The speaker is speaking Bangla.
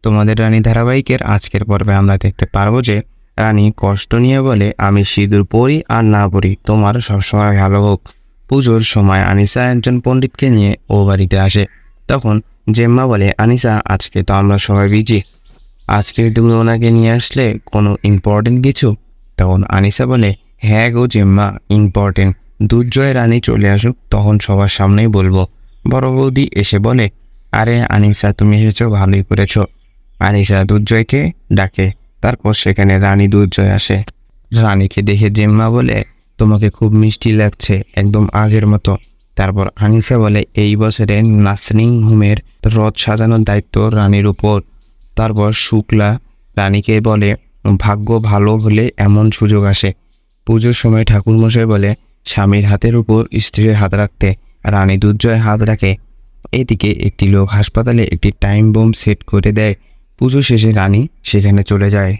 তোমাদের রানী ধারাবাহিকের আজকের পর্বে আমরা দেখতে পারবো যে রানী কষ্ট নিয়ে বলে, আমি সিঁদুর পরি আর না পরি, তোমার সবসময় ভালো হোক। পুজোর সময় আনিসা একজন পণ্ডিতকে নিয়ে ও বাড়িতে আসে। তখন জেম্মা বলে, আনিসা আজকে তো আমরা সবাই বিজি, আজকে তুমি ওনাকে নিয়ে আসলে কোনো ইম্পর্টেন্ট কিছু? তখন আনিসা বলে, হ্যাঁ গো জেম্মা, ইম্পর্টেন্ট। দুর্জয় রানী চলে আসুক, তখন সবার সামনেই বলবো। বড় বৌদি এসে বলে, আরে আনিসা তুমি এসেছো, ভালোই করেছো। আনিসা দুর্জয়কে ডাকে। তারপর সেখানে রানী দুর্জয় আসে। রানীকে দেখে জেম্মা বলে, তোমাকে খুব মিষ্টি লাগছে, একদম আগের মতো। তারপর আনিসা বলে, এই বছরে নার্সিং হোমের রথ সাজানোর দায়িত্ব রানীর উপর। তারপর শুক্লা রানীকে বলে, ভাগ্য ভালো হলে এমন সুযোগ আসে। পুজোর সময় ঠাকুরমশাই বলে, স্বামীর হাতের উপর স্ত্রীর হাত রাখতে। রানী দুর্জয় হাত রাখে। এদিকে একটি লোক হাসপাতালে একটি টাইম বোম সেট করে দেয়। পুজো শেষে রানী সেখানে চলে যায়।